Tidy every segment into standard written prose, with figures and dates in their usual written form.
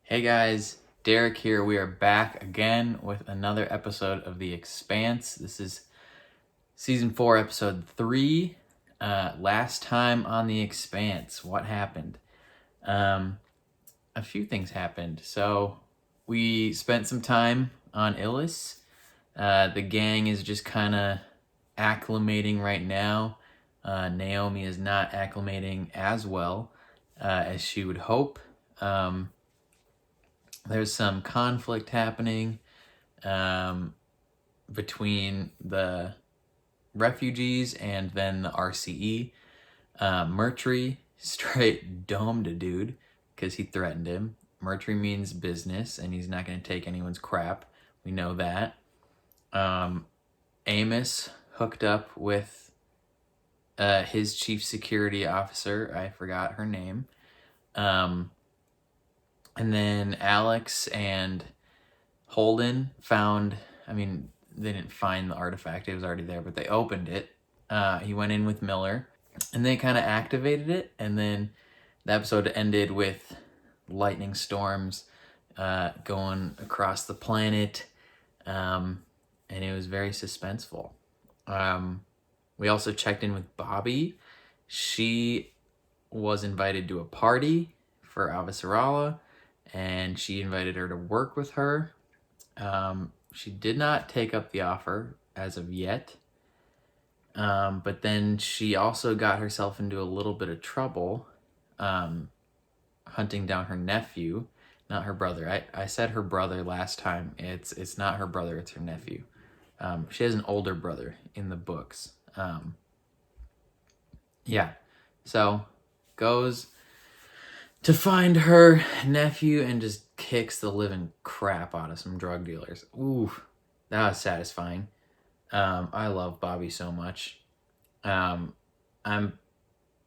Hey guys, Derek here. We are back again with another episode of The Expanse. This is season 4, episode 3. Last time on The Expanse, what happened? A few things happened. So we spent some time on Illis. The gang is just kind of acclimating right now. Naomi is not acclimating as well as she would hope. There's some conflict happening between the refugees and then the RCE. Murtry straight domed a dude because he threatened him. Murtry means business, and he's not going to take anyone's crap. We know that. Amos hooked up with his chief security officer. I forgot her name. And then Alex and Holden found, they didn't find the artifact, it was already there, but they opened it. He went in with Miller, and they kind of activated it, and then the episode ended with lightning storms going across the planet, and it was very suspenseful. We also checked in with Bobbie. She was invited to a party for Avasarala, and she invited her to work with her. She did not take up the offer as of yet, but then she also got herself into a little bit of trouble hunting down her nephew, not her brother. I said her brother last time. It's not her brother, it's her nephew. She has an older brother in the books. So goes to find her nephew and just kicks the living crap out of some drug dealers. Ooh, that was satisfying. I love Bobbie so much. I'm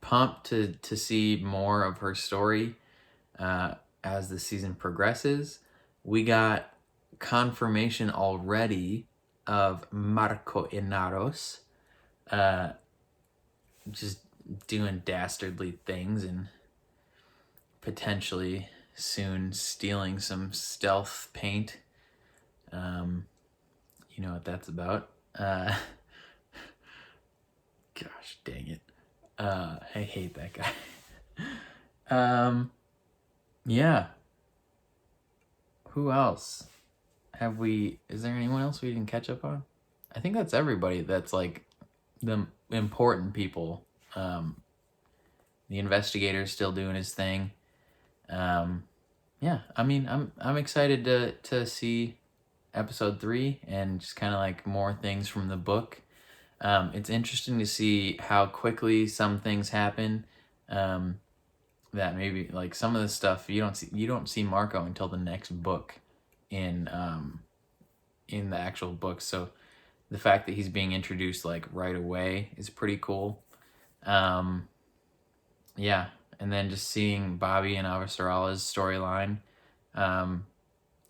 pumped to see more of her story as the season progresses. We got confirmation already of Marco Inaros just doing dastardly things and potentially soon stealing some stealth paint. You know what that's about. Gosh dang it. I hate that guy. Yeah. Who else? Is there anyone else we didn't catch up on? I think that's everybody that's like the important people. The investigator's still doing his thing. I'm excited to see episode 3 and just kind of like more things from the book. It's interesting to see how quickly some things happen. That maybe like some of the stuff you don't see Marco until the next book in the actual book. So the fact that he's being introduced like right away is pretty cool. And then just seeing Bobbie and Avasarala's storyline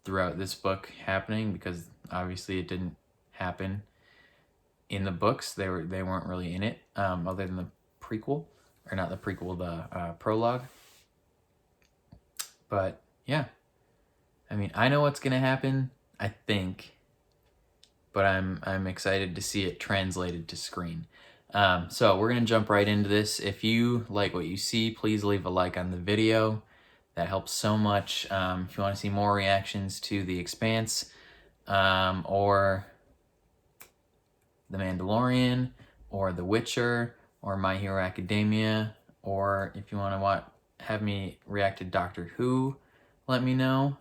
throughout this book happening, because obviously it didn't happen in the books. They weren't really in it, other than the prequel, or not the prequel, the prologue. But yeah, I know what's gonna happen, I think, but I'm excited to see it translated to screen. So we're going to jump right into this. If you like what you see, please leave a like on the video. That helps so much. If you want to see more reactions to The Expanse, or The Mandalorian, or The Witcher, or My Hero Academia, or if you want to have me react to Doctor Who, let me know.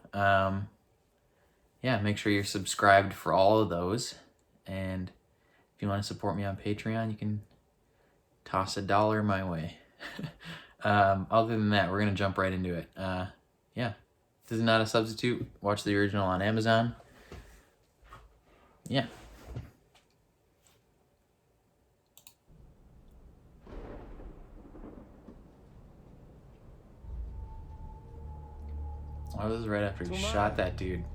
Make sure you're subscribed for all of those. And if you want to support me on Patreon, you can toss $1 my way. Other than that, we're going to jump right into it. This is not a substitute. Watch the original on Amazon. Yeah. Oh, this is right after he shot that dude.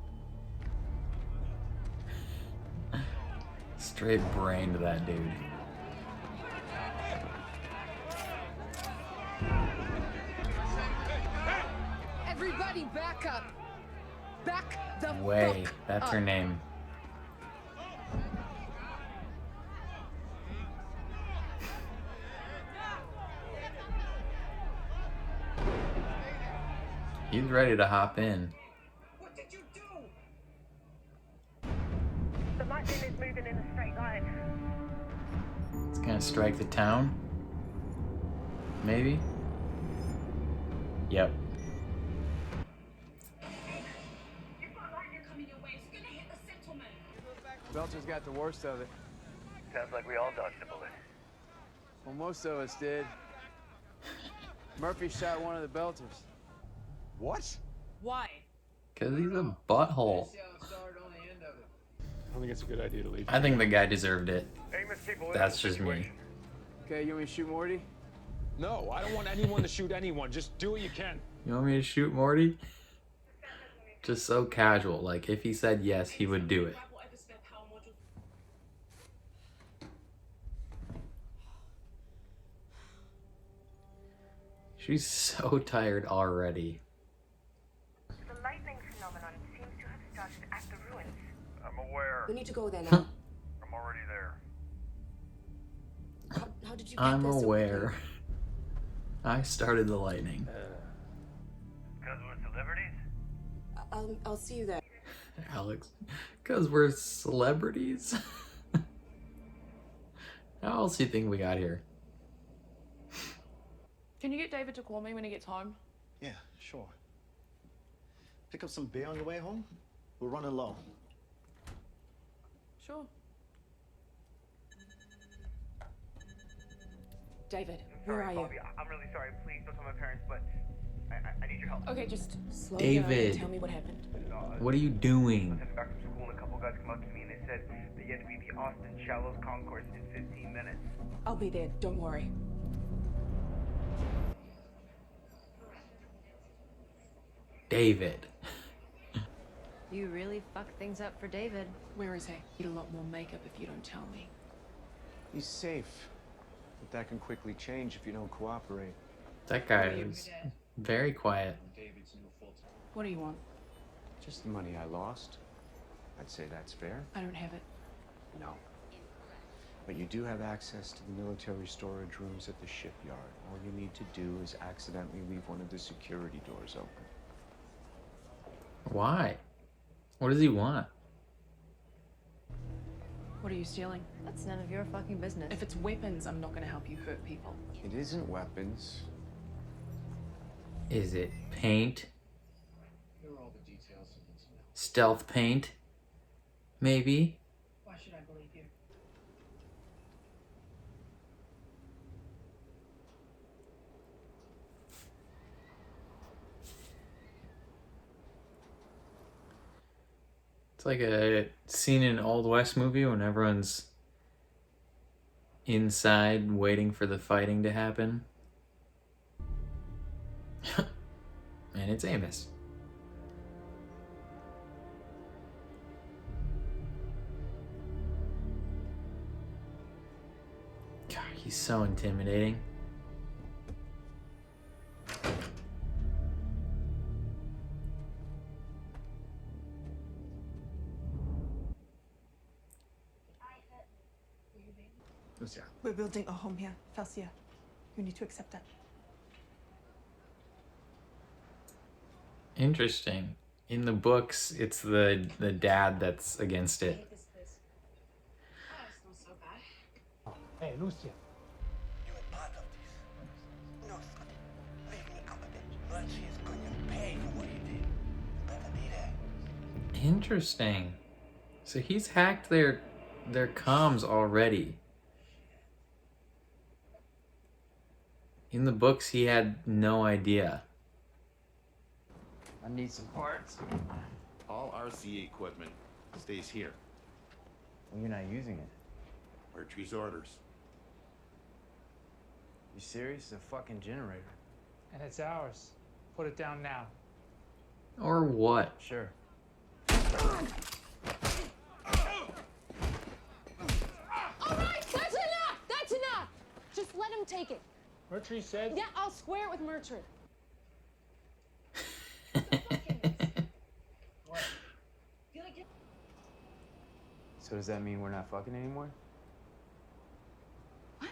Straight brained that dude. Everybody back up! Back the Way. fuck That's up. her name. He's ready to hop in. What did you do? The lightning is moving in a straight line. It's gonna strike the town? Maybe? Yep. You've got lightning coming your way. It's gonna hit the settlement. Belcher's got the worst of it. Sounds like we all dodged a bullet. Well, most of us did. Murphy shot one of the Belchers. What? Why? Because he's a butthole. I think it's a good idea to leave. I think the guy deserved it. Amos, people, That's just me. Okay, you want me to shoot Morty? No, I don't want anyone to shoot anyone. Just do what you can. You want me to shoot Morty? Just so casual. Like, if he said yes, he would do it. She's so tired already. The lightning phenomenon seems to have started at the ruins. I'm aware. We need to go there now. I'm already there. How did you get I'm there so aware. I started the lightning. Because we're celebrities? quickly? I'll see you there. Alex, because we're celebrities? How else do you think we got here? Can you get David to call me when he gets home? Yeah, sure. Pick up some beer on your way home? We're running low. Sure. David, where Sorry, are you? Bobbie. I'm really sorry. Please don't tell my parents, but I need your help. Okay, just Slow down David. and tell me what happened. What are you I doing? was heading back from school and a couple guys come up to me and they said that you had to be the Austin Shallows Concourse in 15 minutes. I'll be there, don't worry. David. You really fucked things up for David. where is he? Need a lot more makeup if you don't tell me. He's safe, but that can quickly change if you don't cooperate. That guy is very quiet. What do you want? Just the money I lost. I'd say that's fair. I don't have it. No. But you do have access to the military storage rooms at the shipyard. All you need to do is accidentally leave one of the security doors open. Why? What does he want? What are you stealing? That's none of your fucking business. If it's weapons, I'm not gonna help you hurt people. It isn't weapons. Is it paint? Stealth paint? Maybe? Why should I believe you? It's like a scene in an Old West movie when everyone's inside waiting for the fighting to happen. And it's Amos. God, he's so intimidating. Lucia. We're building a home here, Felsia. You need to accept that. Interesting. In the books, it's the dad that's against it. Hey, Lucia. You're part of this. No, Scotty. Leave me competent. Murtry is going to pay for what he did. You better be there. Interesting. So he's hacked their comms already. In the books, he had no idea. I need some parts. All RCA equipment stays here. Well, you're not using it. Murtry's orders. You serious? It's a fucking generator. And it's ours. Put it down now. Or what? Sure. All right, that's enough! That's enough! Just let him take it. Murtry said... Yeah, I'll square it with Murtry. So does that mean we're not fucking anymore? What?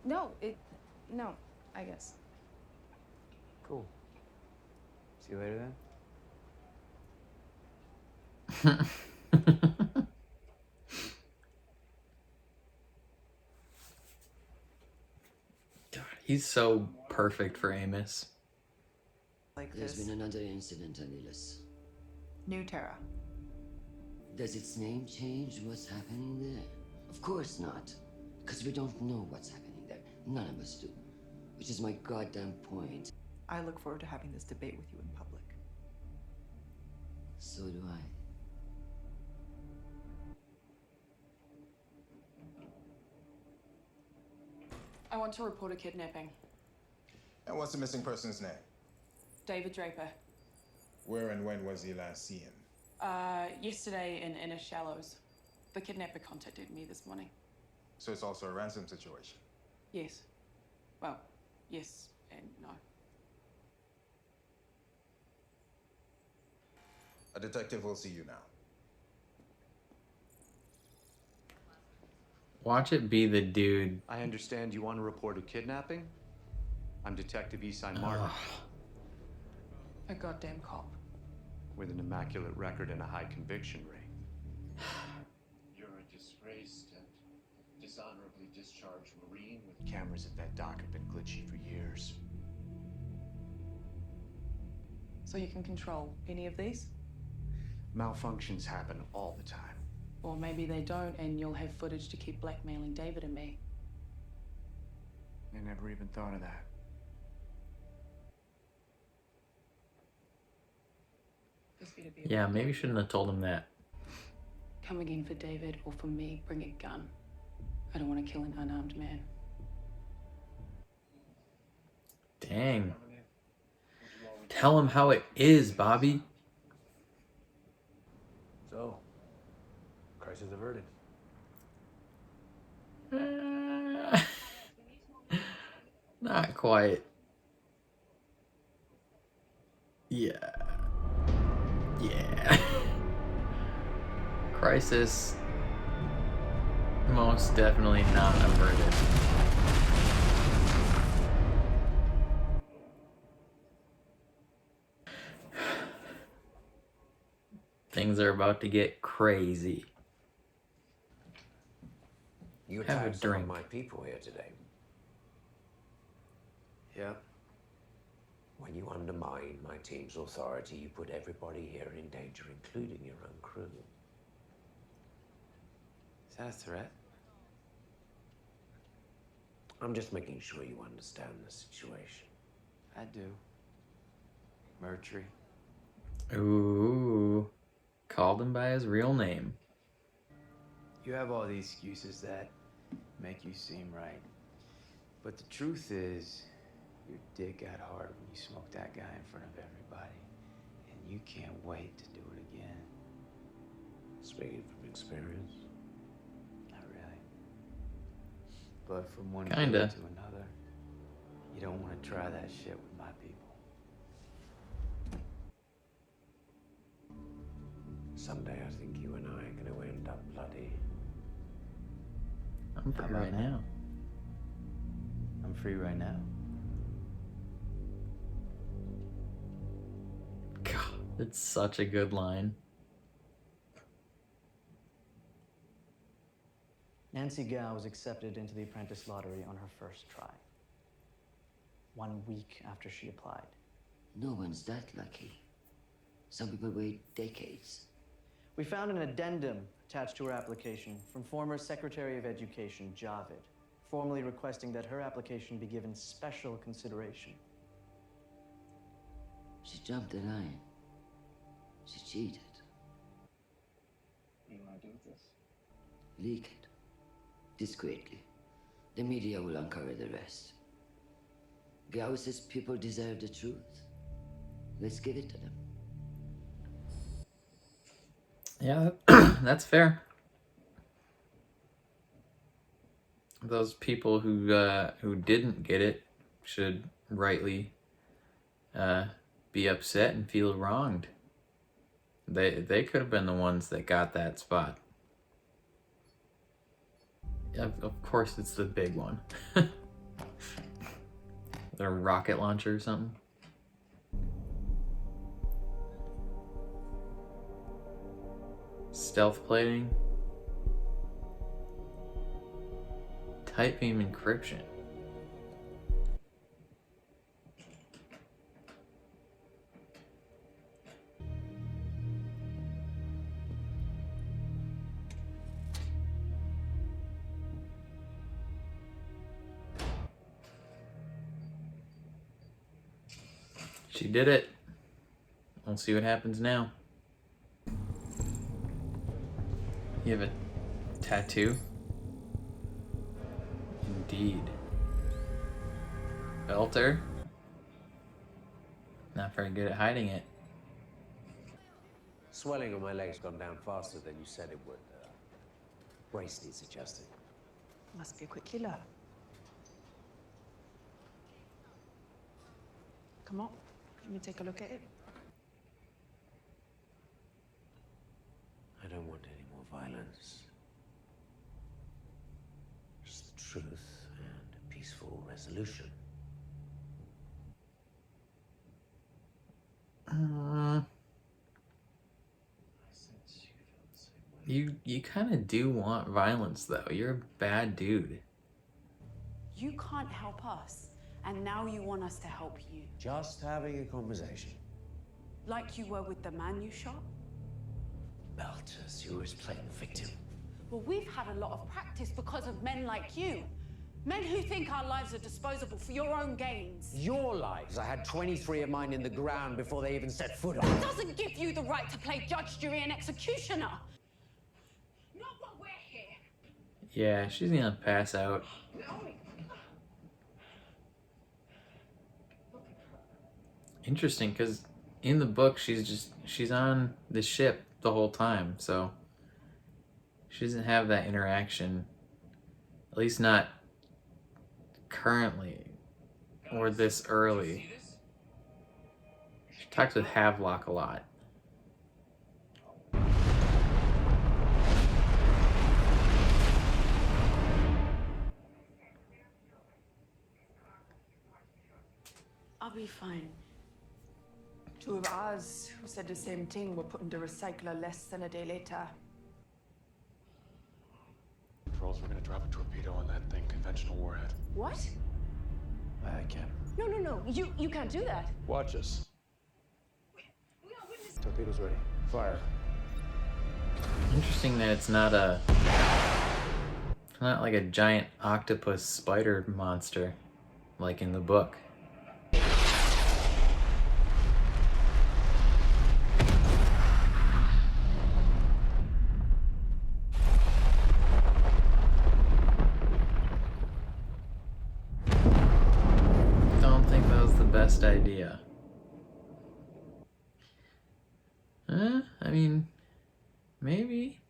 No, no, I guess. Cool. See you later then. God, he's so perfect for Amos. Like There's this. been another incident, Anilis. New Terra. Does its name change what's happening there? Of course not. Because we don't know what's happening there. None of us do. Which is my goddamn point. I look forward to having this debate with you in public. So do I. I want to report a kidnapping. And what's the missing person's name? David Draper. Where and when was he last seen? Yesterday in Inner Shallows. The kidnapper contacted me this morning. So it's also a ransom situation. Yes. Well, yes and no. A detective will see you now. Watch it be the dude. I understand you want to report a kidnapping? I'm Detective Esai Martin. A goddamn cop. With an immaculate record and a high conviction rate. You're a disgraced and dishonorably discharged Marine with cameras at that dock have been glitchy for years. So you can control any of these? Malfunctions happen all the time. Or maybe they don't, and you'll have footage to keep blackmailing David and me. I never even thought of that. Yeah, maybe shouldn't have told him that. Come again for David, or for me, bring a gun. I don't want to kill an unarmed man. Dang. Tell him how it is, Bobbie. So, crisis averted. Not quite. Yeah. Yeah. Crisis most definitely not averted. Things are about to get crazy. You Have a attacked some of drink. my people here today. Yep. When you undermine my team's authority, you put everybody here in danger, including your own crew. Is that a threat? I'm just making sure you understand the situation. I do. Murtry. Ooh. Called him by his real name. You have all these excuses that make you seem right. But the truth is, your dick got hard when you smoked that guy in front of everybody. And you can't wait to do it again. Speaking from experience. Not really. But from one Kinda. day to another, you don't want to try that shit with my people. Someday I think you and I are going to end up bloody. I'm free How about right now. I'm free right now. God, it's such a good line. Nancy Gao was accepted into the apprentice lottery on her first try. 1 week after she applied. No one's that lucky. Some people wait decades. We found an addendum attached to her application from former Secretary of Education, Javid, formally requesting that her application be given special consideration. She jumped the line. She cheated. What do you want to do with this? Leak it. Discreetly. The media will uncover the rest. Gao says people deserve the truth. Let's give it to them. Yeah, that's fair. Those people who didn't get it should rightly be upset and feel wronged. They could have been the ones that got that spot. Of course, it's the big one. Their rocket launcher or something. Stealth plating. Tight beam encryption. She did it. We'll see what happens now. You have a tattoo? Indeed. Belter? Not very good at hiding it. Swelling on my leg's gone down faster than you said it would. Brace needs adjusting. Must be a quick healer. Come on, let me take a look at it. I don't want any more violence. Just the truth and a peaceful resolution. You kind of do want violence, though. You're a bad dude. You can't help us, and now you want us to help you. Just having a conversation. Like you were with the man you shot? Belters, you was playing the victim. Well, we've had a lot of practice because of men like you. Men who think our lives are disposable for your own gains. Your lives. I had 23 of mine in the ground before they even set foot on. It doesn't give you the right to play judge, jury, and executioner. Not what we're here. Yeah, she's gonna pass out. Interesting, because in the book, she's on the ship the whole time, so she doesn't have that interaction. At least not currently, or this early. She talks with Havelock a lot. I'll be fine. Two of ours who said the same thing were put into recycler less than a day later. Controls, we're gonna drop a torpedo on that thing, conventional warhead. What? I can. No. You can't do that. Watch us. Torpedo's ready. Fire. Interesting that it's not like a giant octopus spider monster like in the book. Don't think that was the best idea. I mean, maybe.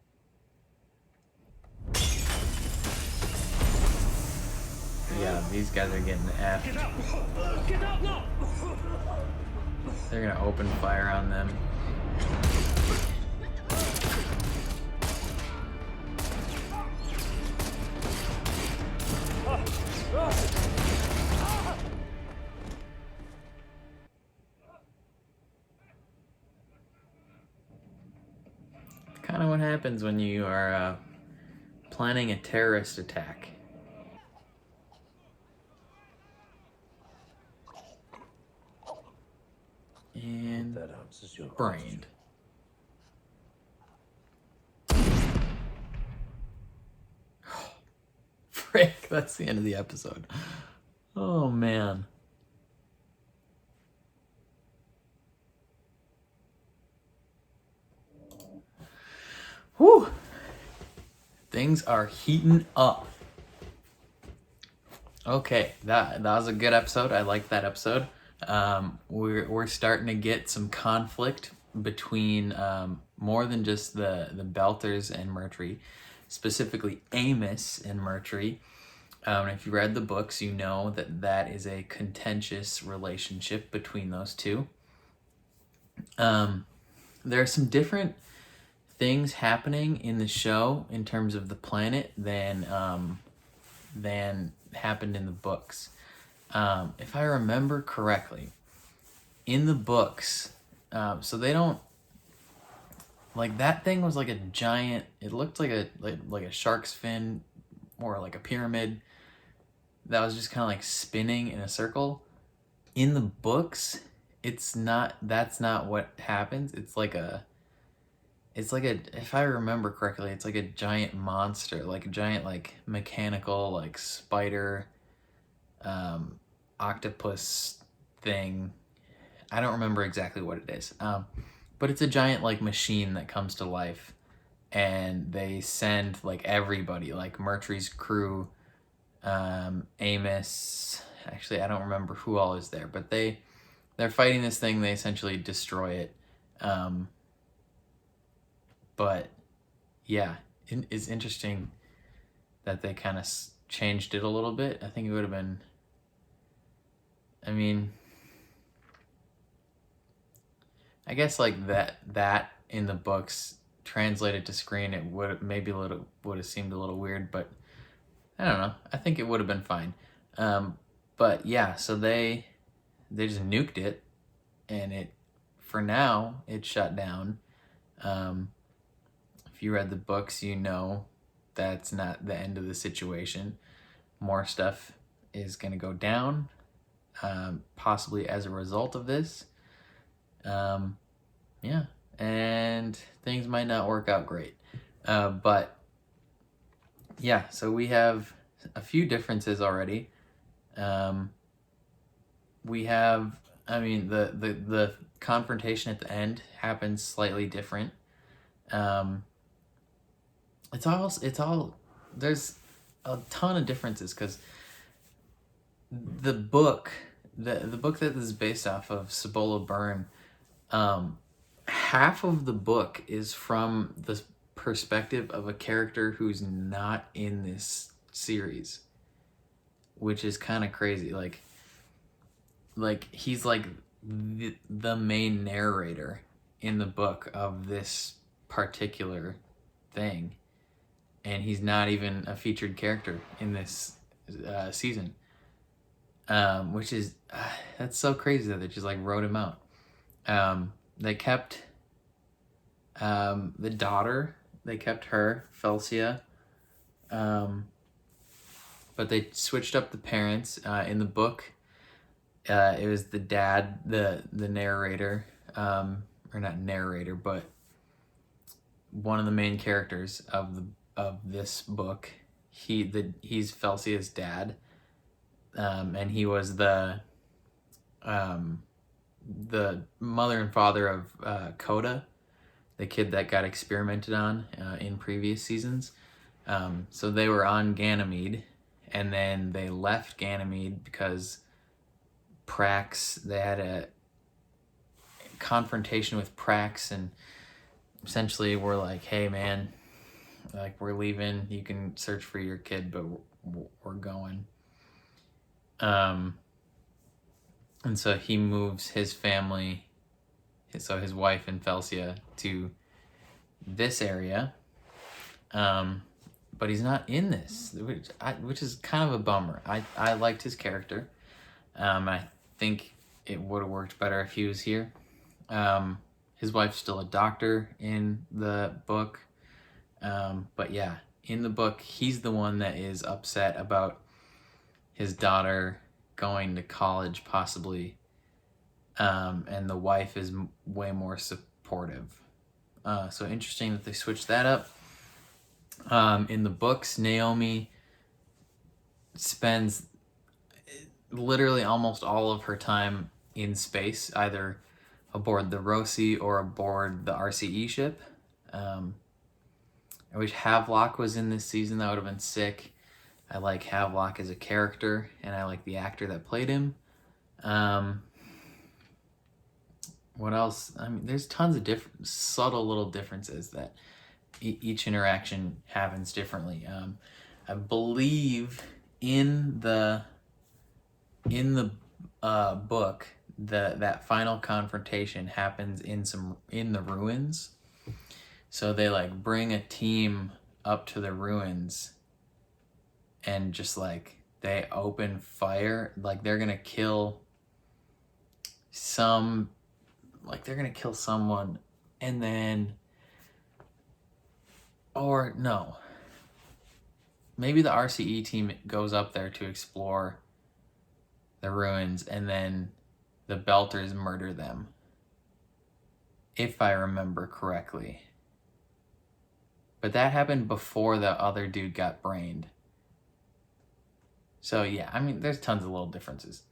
Yeah, these guys are getting effed. Get up! Get up now! They're gonna open fire on them. Kind of what happens when you are planning a terrorist attack. And That answers your brained. Frick, that's the end of the episode. Oh man. Whew. Things are heating up. Okay, that was a good episode. I liked that episode. We're starting to get some conflict between more than just the Belters and Murtry, specifically Amos and Murtry. If you read the books, you know that is a contentious relationship between those two. there are some different things happening in the show in terms of the planet than happened in the books. If I remember correctly, in the books, so they don't, like, that thing was like a giant, it looked like a shark's fin or like a pyramid that was just kind of like spinning in a circle. In the books, that's not what happens. It's like a, if I remember correctly, it's like a giant monster, like a giant, like, mechanical, like, spider, octopus thing. I don't remember exactly what it is. But it's a giant, like, machine that comes to life, and they send, like, everybody, like Murtry's crew, Amos, actually, I don't remember who all is there, but they're fighting this thing. They essentially destroy it. But yeah, it's interesting that they kind of changed it a little bit. I think it would have been, I mean, I guess like that in the books translated to screen, it would have seemed a little weird, but I don't know. I think it would have been fine. But yeah, so they just nuked it, and for now it shut down. If you read the books, you know that's not the end of the situation. More stuff is going to go down, possibly as a result of this. Yeah, and things might not work out great. But yeah, so we have a few differences already. We have, I mean, the confrontation at the end happens slightly different. It's all there's a ton of differences, because the book that this is based off of, Cibola Burn, half of the book is from the perspective of a character who's not in this series, which is kind of crazy. Like he's like the main narrator in the book of this particular thing, and he's not even a featured character in this season, which is that's so crazy that they just like wrote him out. They kept the daughter, they kept her, Felsia, but they switched up the parents. In the book, it was the dad, the narrator, or not narrator, but one of the main characters of this book. He's Felsia's dad, and he was the mother and father of Coda, the kid that got experimented on in previous seasons. So they were on Ganymede, and then they left Ganymede because Prax, they had a confrontation with Prax, and essentially were like, hey man, like, we're leaving, you can search for your kid, but we're going. And so he moves his family, so his wife and Felsia, to this area, but he's not in this, which is kind of a bummer. I liked his character. I think it would have worked better if he was here. His wife's still a doctor in the book, but yeah, in the book, he's the one that is upset about his daughter going to college, possibly, and the wife is way more supportive. So interesting that they switched that up. In the books, Naomi spends literally almost all of her time in space, either aboard the Roci or aboard the RCE ship. I wish Havelock was in this season. That would have been sick. I like Havelock as a character, and I like the actor that played him. What else? I mean, there's tons of different subtle little differences that each interaction happens differently. I believe in the book, that final confrontation happens in the ruins. So they like bring a team up to the ruins and just like they open fire, like they're gonna kill someone, and then, or no, maybe the RCE team goes up there to explore the ruins, and then the Belters murder them, if I remember correctly. But that happened before the other dude got brained. So yeah, I mean, there's tons of little differences,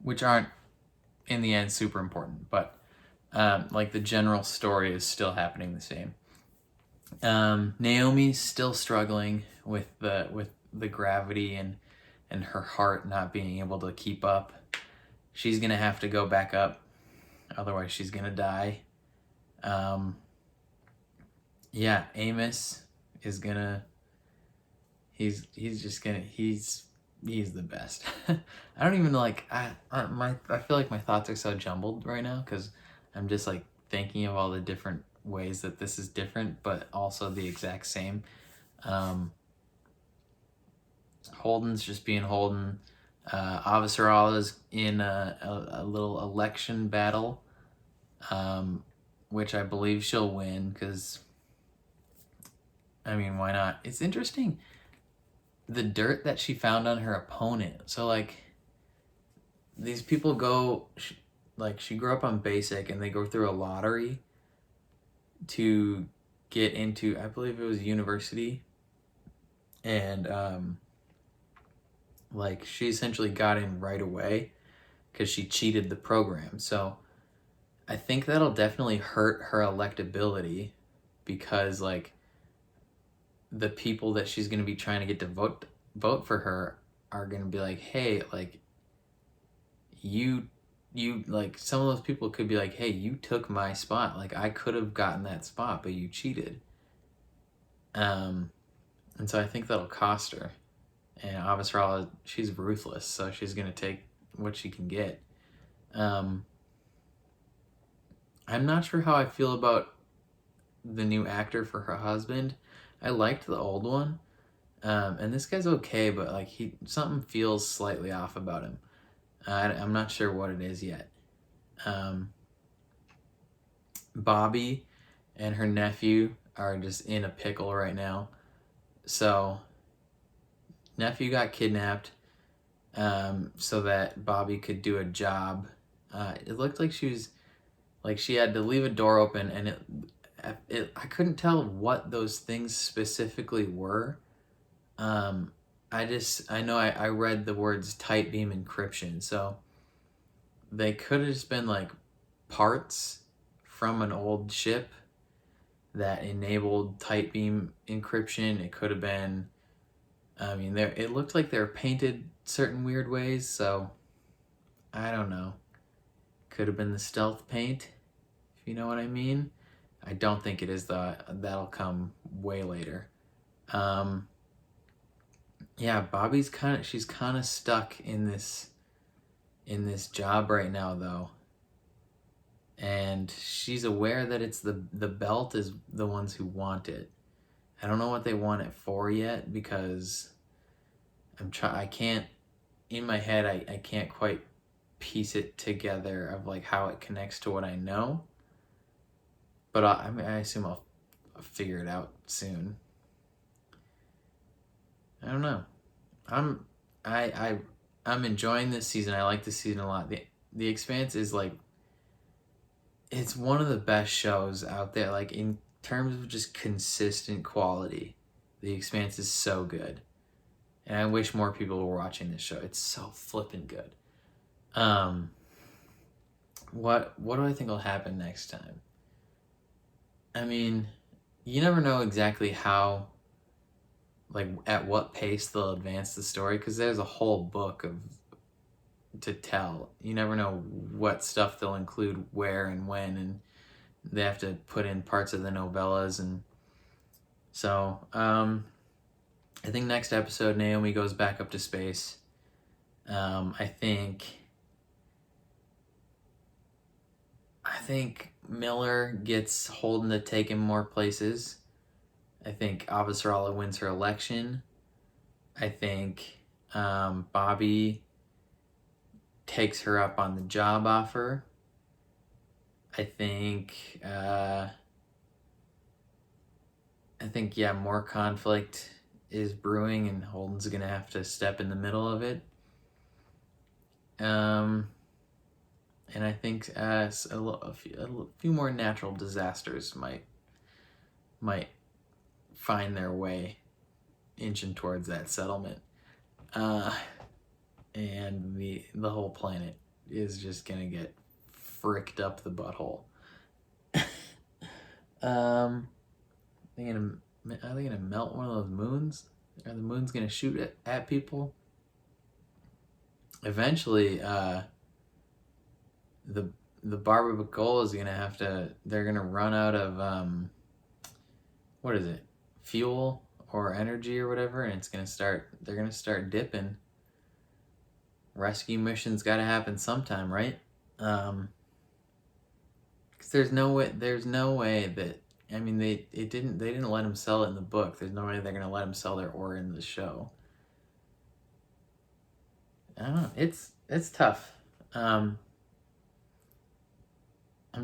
which aren't in the end super important, but like the general story is still happening the same. Naomi's still struggling with the gravity and her heart not being able to keep up. She's gonna have to go back up, otherwise she's gonna die. Yeah, Amos is gonna. He's the best. I don't even like. I feel like my thoughts are so jumbled right now because I'm just like thinking of all the different ways that this is different, but also the exact same. Holden's just being Holden. Avasarala's in a little election battle, which I believe she'll win because, I mean, why not? It's interesting, the dirt that she found on her opponent. So, like, these people go, she grew up on basic, and they go through a lottery to get into, I believe it was university, and, like, she essentially got in right away because she cheated the program. So I think that'll definitely hurt her electability because, like, the people that she's going to be trying to get to vote for her are going to be like, hey, like, you, like, some of those people could be like, hey, you took my spot. Like, I could have gotten that spot, but you cheated. And so I think that'll cost her. And Avasarala, she's ruthless, so she's going to take what she can get. I'm not sure how I feel about the new actor for her husband. I liked the old one. And this guy's okay, but like something feels slightly off about him. I'm not sure what it is yet. Bobbie and her nephew are just in a pickle right now. So nephew got kidnapped so that Bobbie could do a job. It looked like she had to leave a door open, and I couldn't tell what those things specifically were. I know I read the words tight beam encryption, so they could have just been like parts from an old ship that enabled tight beam encryption. It could have been, I mean, it looked like they were painted certain weird ways, so I don't know. Could have been the stealth paint, if you know what I mean. I don't think it is, though. That'll come way later. Yeah, Bobbie's she's kind of stuck in this job right now, though. And she's aware that it's the belt is the ones who want it. I don't know what they want it for yet, because I can't, in my head, I can't quite piece it together of like how it connects to what I know. But I assume I'll figure it out soon. I don't know. I'm enjoying this season. I like this season a lot. The Expanse is like, it's one of the best shows out there. Like, in terms of just consistent quality, The Expanse is so good. And I wish more people were watching this show. It's so flippin' good. What do I think will happen next time? I mean, you never know exactly how, like, at what pace they'll advance the story, because there's a whole book to tell. You never know what stuff they'll include where and when, and they have to put in parts of the novellas. And so I think next episode Naomi goes back up to space. I think think Miller gets Holden to take him more places. I think Avasarala wins her election. I think Bobbie takes her up on the job offer. I think yeah, more conflict is brewing, and Holden's gonna have to step in the middle of it. And I think a few more natural disasters might find their way inching towards that settlement. And the whole planet is just gonna get fricked up the butthole. Are they gonna melt one of those moons? Are the moons gonna shoot at people? Eventually, the Barbacoa is gonna they're gonna run out of what is it, fuel or energy or whatever, and they're gonna start dipping. Rescue mission's got to happen sometime, right? Because there's no way that, I mean, they didn't let him sell it in the book. There's no way they're gonna let him sell their ore in the show. I don't know. It's tough. I'm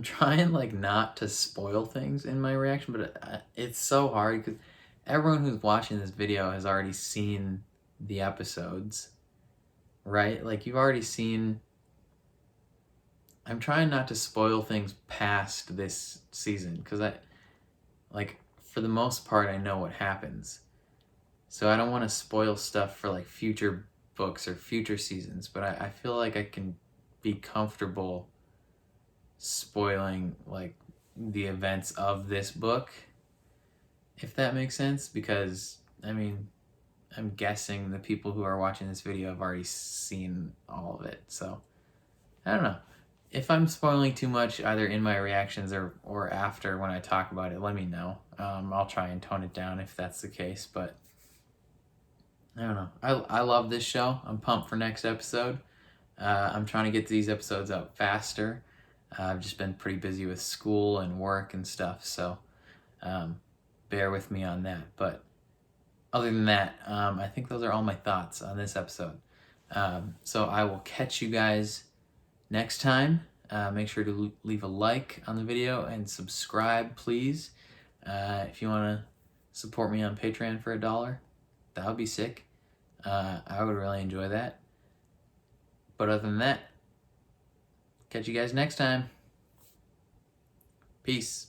trying like not to spoil things in my reaction, but it's so hard because everyone who's watching this video has already seen the episodes, right? Like you've already seen. I'm trying not to spoil things past this season because for the most part, I know what happens. So I don't want to spoil stuff for like future books or future seasons, but I feel like I can be comfortable spoiling like the events of this book, if that makes sense, because I mean, I'm guessing the people who are watching this video have already seen all of it. So I don't know. If I'm spoiling too much, either in my reactions or after when I talk about it, let me know. I'll try and tone it down if that's the case, but I don't know. I love this show. I'm pumped for next episode. I'm trying to get these episodes out faster. I've just been pretty busy with school and work and stuff, so bear with me on that. But other than that, I think those are all my thoughts on this episode. So I will catch you guys next time. Make sure to leave a like on the video and subscribe, please. If you want to support me on Patreon for $1, that would be sick. I would really enjoy that. But other than that, catch you guys next time. Peace.